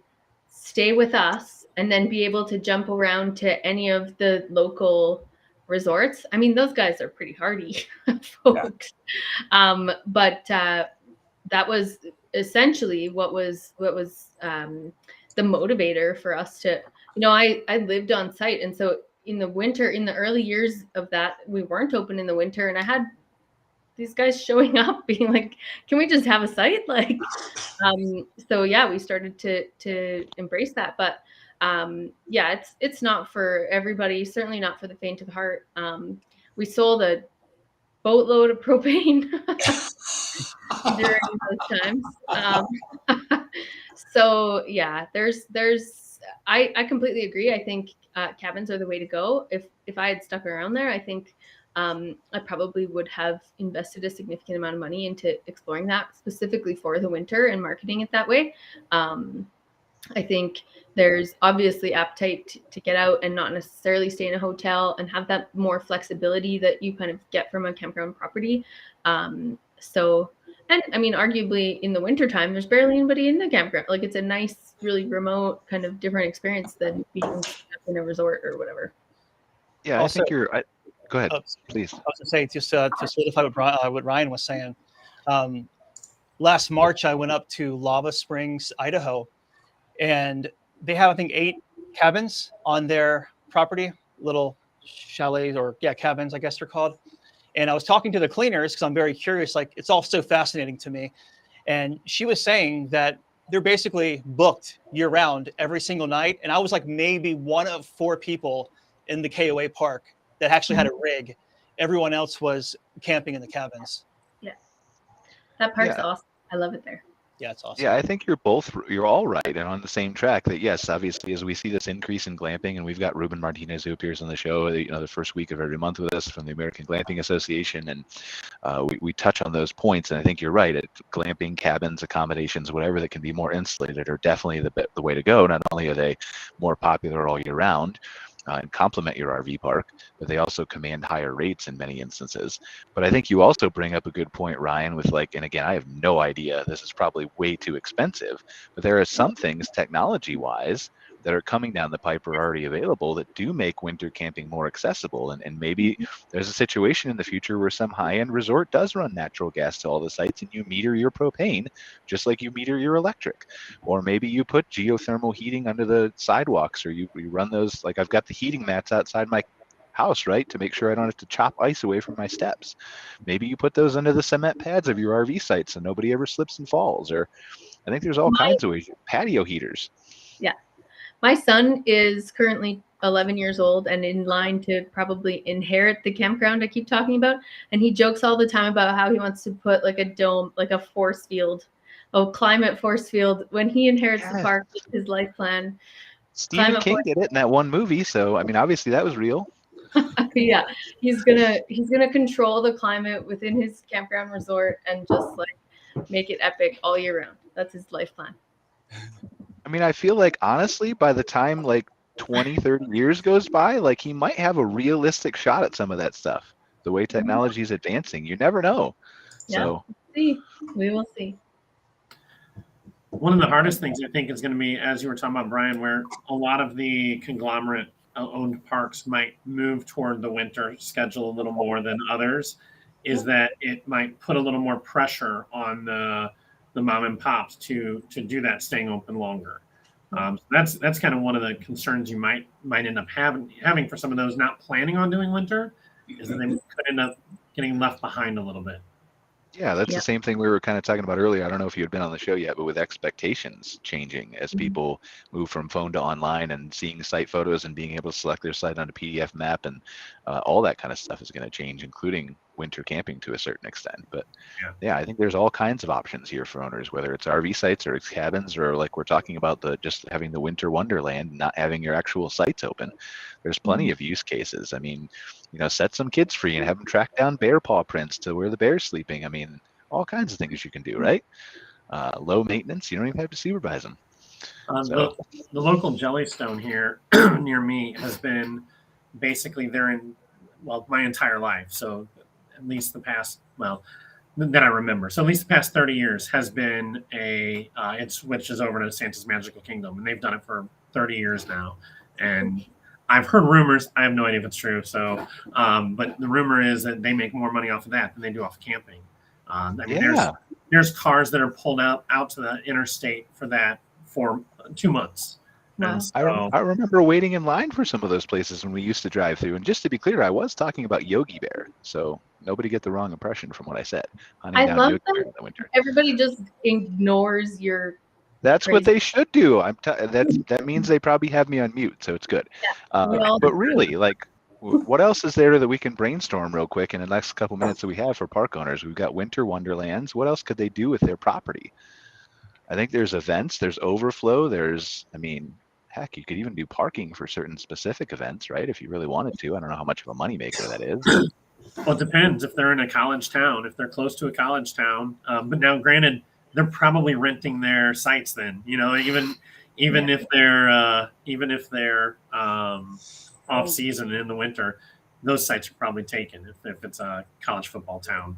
stay with us, and then be able to jump around to any of the local resorts. I mean, those guys are pretty hardy folks. Yeah. But that was essentially what was the motivator for us to, I lived on site. And so in the winter, in the early years of that, we weren't open in the winter, and I had these guys showing up being like, can we just have a site? Like, so yeah, we started to embrace that. But it's not for everybody, certainly not for the faint of heart. We sold a boatload of propane during those times. So yeah, I completely agree. I think cabins are the way to go. If I had stuck around there, I think I probably would have invested a significant amount of money into exploring that specifically for the winter and marketing it that way. I think there's obviously appetite to get out and not necessarily stay in a hotel and have that more flexibility that you kind of get from a campground property. And I mean, arguably in the wintertime, there's barely anybody in the campground. Like, it's a nice, really remote kind of different experience than being in a resort or whatever. Yeah, Also, I think go ahead, please. I was going to say, just to solidify what Ryan was saying, last March, I went up to Lava Springs, Idaho, and they have, I think, 8 cabins on their property, little chalets or cabins, I guess they're called. And I was talking to the cleaners because I'm very curious, like, it's all so fascinating to me. And she was saying that they're basically booked year round every single night. And I was like maybe one of 4 people in the KOA park that actually had a rig. Everyone else was camping in the cabins. Yeah. That park's awesome. I love it there. Yeah, it's awesome. Yeah, I think you're all right and on the same track. That yes, obviously, as we see this increase in glamping, and we've got Ruben Martinez who appears on the show, the first week of every month with us from the American Glamping Association, and we touch on those points. And I think you're right. Glamping, cabins, accommodations, whatever that can be more insulated are definitely the way to go. Not only are they more popular all year round, and complement your RV park, but they also command higher rates in many instances. But I think you also bring up a good point, Ryan, with and again, I have no idea, this is probably way too expensive, but there are some things technology-wise that are coming down the pipe or already available that do make winter camping more accessible. And maybe there's a situation in the future where some high-end resort does run natural gas to all the sites and you meter your propane just like you meter your electric. Or maybe you put geothermal heating under the sidewalks, or you run those, like I've got the heating mats outside my house, right, to make sure I don't have to chop ice away from my steps. Maybe you put those under the cement pads of your RV site so nobody ever slips and falls. Or I think there's all kinds of ways. Patio heaters. Yeah. My son is currently 11 years old and in line to probably inherit the campground I keep talking about. And he jokes all the time about how he wants to put like a dome, like a force field, climate force field. When he inherits the park, his life plan. Stephen King did it in that one movie. So, I mean, obviously that was real. Yeah, he's gonna control the climate within his campground resort and just like make it epic all year round. That's his life plan. I mean, I feel like honestly, by the time like 20, 30 years goes by, like he might have a realistic shot at some of that stuff. The way technology is advancing, you never know. Yeah, So see, we will see. One of the hardest things I think is going to be, as you were talking about, Brian, where a lot of the conglomerate owned parks might move toward the winter schedule a little more than others, is that it might put a little more pressure on the mom and pops to do that, staying open longer. So that's kind of one of the concerns you might end up having for some of those not planning on doing winter, is that they could end up getting left behind a little bit. yeah, that's the same thing we were kind of talking about earlier. I don't know if you had been on the show yet, but with expectations changing as people move from phone to online and seeing site photos and being able to select their site on a PDF map, and all that kind of stuff is going to change, including winter camping to a certain extent. But yeah, I think there's all kinds of options here for owners, whether it's RV sites or it's cabins, or like we're talking about just having the winter wonderland, not having your actual sites open. There's plenty of use cases. I mean, set some kids free and have them track down bear paw prints to where the bear's sleeping. I mean, all kinds of things you can do, right? Low maintenance. You don't even have to supervise them. The local Jellystone here near me has been basically there in, my entire life. So at least the past, that I remember. So at least the past 30 years has been it switches over to Santa's Magical Kingdom, and they've done it for 30 years now. And I've heard rumors. I have no idea if it's true. So, but the rumor is that they make more money off of that than they do off of camping. I mean, there's cars that are pulled out to the interstate for that for 2 months. Wow. So, I remember waiting in line for some of those places when we used to drive through. And just to be clear, I was talking about Yogi Bear. So nobody get the wrong impression from what I said. I love Yogi that Bear in the winter. everybody just ignores your. That's what they should do. That means they probably have me on mute, so it's good. But really, like, what else is there that we can brainstorm real quick in the next couple minutes that we have for park owners? We've got winter wonderlands. What else could they do with their property? I think there's events, there's overflow, heck, you could even do parking for certain specific events, right? If you really wanted to. I don't know how much of a moneymaker that is. Well, it depends if they're in a college town, if they're close to a college town. But now, granted, they're probably renting their sites then, even if they're off season in the winter, those sites are probably taken if it's a college football town.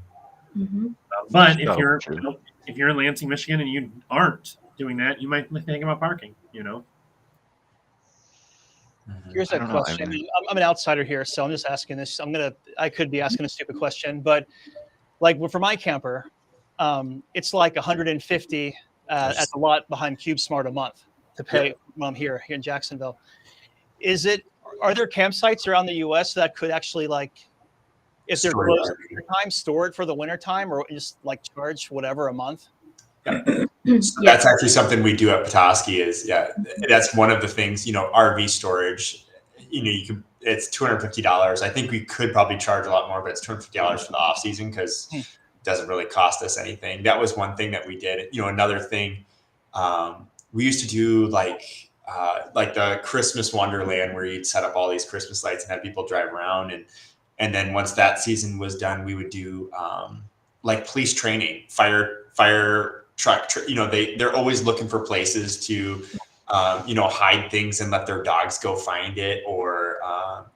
But if you're in Lansing, Michigan, and you aren't doing that, you might think about parking. Here's a question. I'm an outsider here, so I'm just asking this. I could be asking a stupid question, but like for my camper, it's like $150 at the lot behind CubeSmart a month to pay when I'm here in Jacksonville. Are there campsites around the U.S. that could actually, like, if they're closed at winter time, store it for the winter time, or just like charge whatever a month? So that's actually something we do at Petoskey. That's one of the things. RV storage. It's $250. I think we could probably charge a lot more, but it's $250 for the off season because it doesn't really cost us anything. That was one thing that we did. Another thing, we used to do like the Christmas Wonderland where you'd set up all these Christmas lights and have people drive around, and then once that season was done, we would do like police training, fire truck. They're always looking for places to hide things and let their dogs go find it, or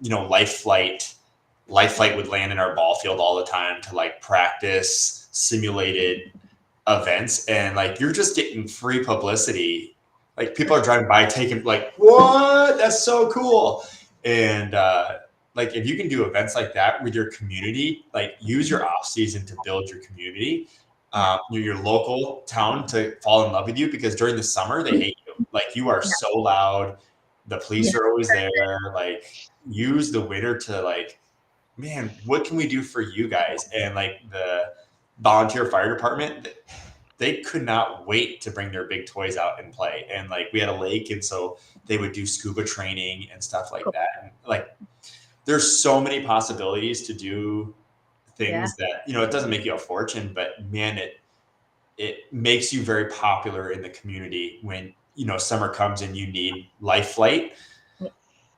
Life Flight would land in our ball field all the time to like practice simulated events, and like you're just getting free publicity. Like people are driving by taking like, what? That's so cool. And like if you can do events like that with your community, like use your off season to build your community, your local town to fall in love with you, because during the summer they hate you. Like you are so loud. The police are always there. Like use the winter to like, man, what can we do for you guys? And like the volunteer fire department, they could not wait to bring their big toys out and play. And like we had a lake, and so they would do scuba training and stuff like that. And like there's so many possibilities to do things that, it doesn't make you a fortune, but man, it makes you very popular in the community when, summer comes and you need Life Flight.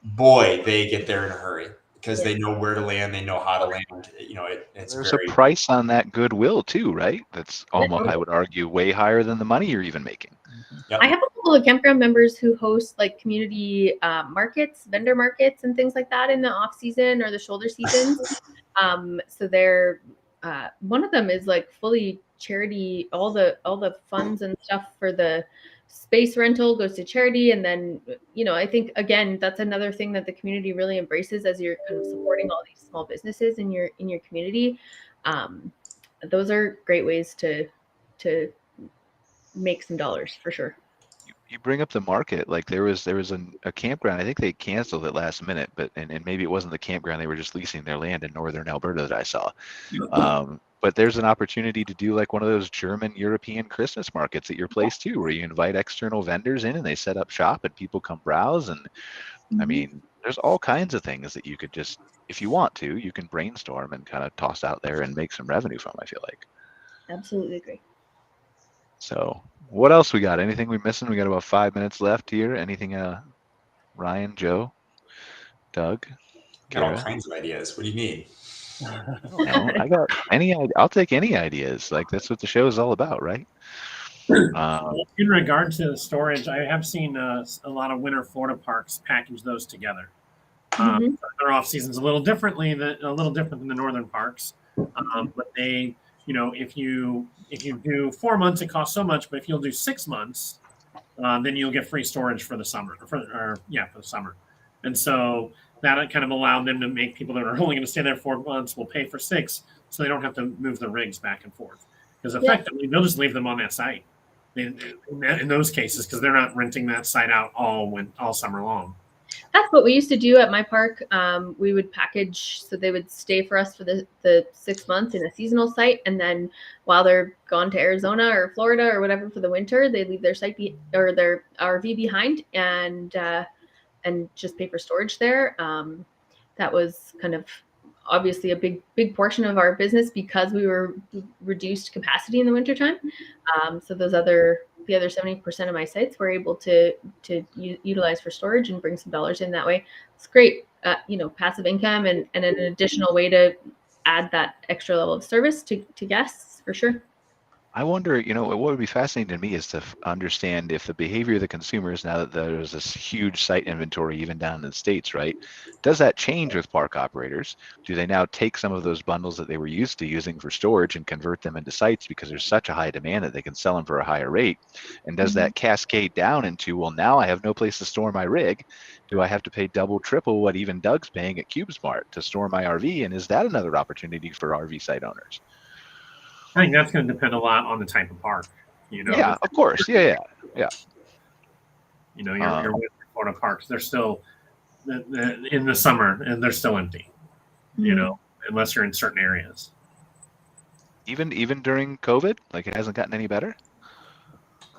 Boy, they get there in a hurry because they know where to land, they know how to land. You know, it's There's very a price on that goodwill too, right? That's almost, I would argue, way higher than the money you're even making. Yep. I have a couple of campground members who host like community markets, vendor markets, and things like that in the off season or the shoulder seasons. So they're one of them is like fully charity. All the funds and stuff for the space rental goes to charity, and then I think again that's another thing that the community really embraces as you're kind of supporting all these small businesses in your community. Those are great ways to make some dollars for sure. You bring up the market. Like there was a campground. I think they canceled it last minute, but and maybe it wasn't the campground. They were just leasing their land in northern Alberta that I saw. But there's an opportunity to do like one of those German European Christmas markets at your place too, where you invite external vendors in and they set up shop and people come browse. And I mean, there's all kinds of things that you could just, if you want to, you can brainstorm and kind of toss out there and make some revenue from, I feel like. Absolutely agree. So what else we got? Anything we missing? We got about 5 minutes left here. Anything, Ryan, Joe, Doug? got all Cara? kinds of ideas. What do you need? I got I'll take any ideas. Like that's what the show is all about, right? In regard to storage, I have seen a lot of winter Florida parks package those together. Their off season's a little different than the northern parks, but they, if you do 4 months, it costs so much. But if you'll do 6 months, then you'll get free storage for the summer. For the summer, and so that kind of allowed them to make people that are only going to stay there 4 months will pay for 6, so they don't have to move the rigs back and forth. Because effectively, they'll just leave them on that site in those cases, because they're not renting that site out all summer long. That's what we used to do at my park. We would package, so they would stay for us for the 6 months in a seasonal site, and then while they're gone to Arizona or Florida or whatever for the winter, they leave their site or their RV behind and just pay for storage there. That was kind of obviously a big portion of our business because we were reduced capacity in the wintertime. So the other 70% of my sites were able to utilize for storage and bring some dollars in that way. It's great, passive income and an additional way to add that extra level of service to guests for sure. I wonder, what would be fascinating to me is to understand if the behavior of the consumers, now that there's this huge site inventory even down in the States, right? Does that change with park operators? Do they now take some of those bundles that they were used to using for storage and convert them into sites because there's such a high demand that they can sell them for a higher rate? And does that cascade down into, well, now I have no place to store my rig. Do I have to pay double, triple what even Doug's paying at CubeSmart to store my RV? And is that another opportunity for RV site owners? I think that's going to depend a lot on the type of park. Yeah, of course. Yeah. Your winter Florida parks, they're still in the summer and they're still empty. Unless you're in certain areas. Even during COVID, like it hasn't gotten any better.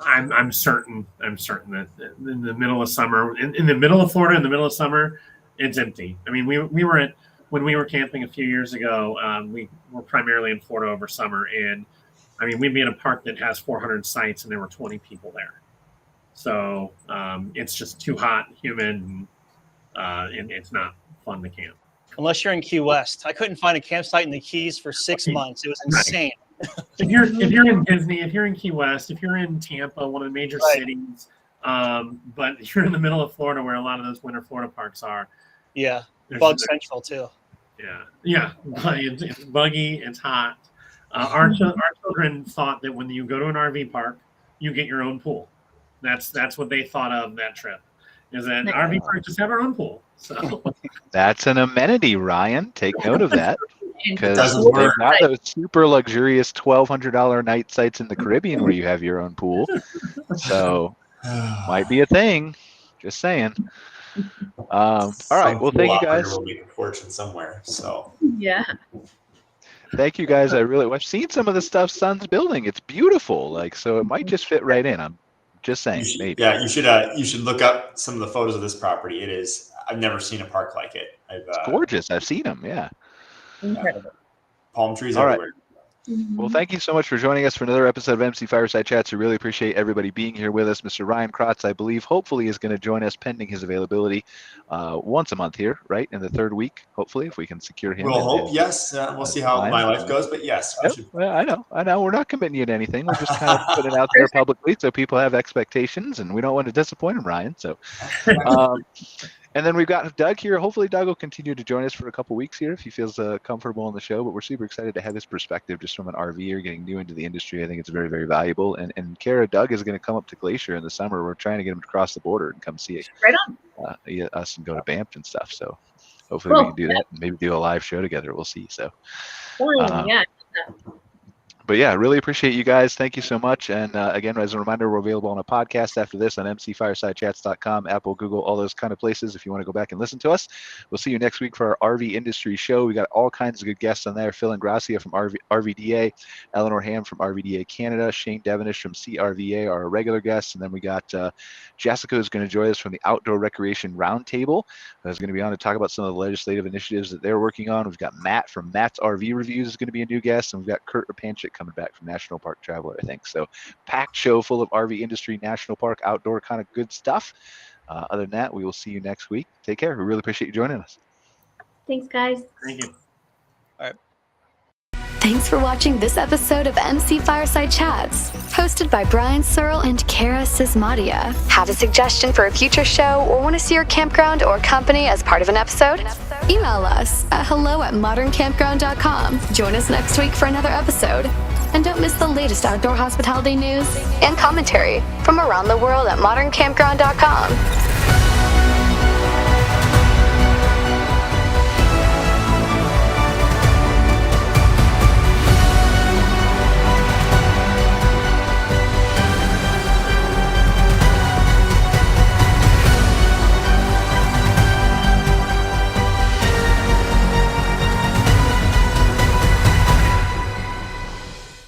I'm certain that in the middle of summer, in the middle of Florida, in the middle of summer, it's empty. I mean, when we were camping a few years ago, we were primarily in Florida over summer. And I mean, we'd be in a park that has 400 sites and there were 20 people there. So it's just too hot, humid, and it's not fun to camp. Unless you're in Key West. I couldn't find a campsite in the Keys for 6 months. It was insane. If you're in Disney, if you're in Key West, if you're in Tampa, one of the major cities, but if you're in the middle of Florida where a lot of those winter Florida parks are. Yeah. Bug Central too. Yeah. It's buggy. It's hot. Our children thought that when you go to an RV park, you get your own pool. That's what they thought of that trip. Is that RV parks just have our own pool. So that's an amenity, Ryan. Take note of that. Because they've got those super luxurious $1,200 night sites in the Caribbean where you have your own pool. So might be a thing. Just saying. All right. Well, thank you guys. Will be a fortune somewhere. So yeah. Thank you guys. I've seen some of the stuff Sun's building. It's beautiful. So it might just fit right in. I'm just saying. Maybe. Yeah, you should look up some of the photos of this property. It is. I've never seen a park like it. It's gorgeous. I've seen them. Yeah. Incredible. Palm trees All everywhere. Well, thank you so much for joining us for another episode of MC Fireside Chats. We really appreciate everybody being here with us. Mr. Ryan Crots, I believe, hopefully is going to join us pending his availability once a month here, right? In the third week, hopefully, if we can secure him. We'll hope, yes. We'll see how my life goes, but yes. Yep. Well, I know. We're not committing you to anything. We're just kind of putting it out there publicly so people have expectations, and we don't want to disappoint him, Ryan. So, and then we've got Doug here. Hopefully, Doug will continue to join us for a couple weeks here if he feels comfortable on the show. But we're super excited to have his perspective just from an RVer getting new into the industry. I think it's very, very valuable. And Cara, Doug is going to come up to Glacier in the summer. We're trying to get him to cross the border and come see it. Right on. Us and go to Banff and stuff. So hopefully we can do that and maybe do a live show together. We'll see. So, Yeah. but yeah, really appreciate you guys. Thank you so much. And again, as a reminder, we're available on a podcast after this on mcfiresidechats.com, Apple, Google, all those kind of places if you want to go back and listen to us. We'll see you next week for our RV industry show. We got all kinds of good guests on there. Phil Ingracia from RVDA, Eleanor Ham from RVDA Canada, Shane Devenish from CRVA, our regular guests. And then we got Jessica who's going to join us from the Outdoor Recreation Roundtable. Who's going to be on to talk about some of the legislative initiatives that they're working on. We've got Matt from Matt's RV Reviews is going to be a new guest. And we've got Kurt Rapanchik coming back from National Park Traveler, I think. So packed show full of RV industry, national park, outdoor kind of good stuff. Other than that, we will see you next week. Take care. We really appreciate you joining us. Thanks, guys. Thank you. Thanks for watching this episode of MC Fireside Chats, hosted by Brian Searl and Cara Csizmadia. Have a suggestion for a future show or want to see your campground or company as part of an episode? Email us at hello@moderncampground.com. Join us next week for another episode. And don't miss the latest outdoor hospitality news and commentary from around the world at moderncampground.com.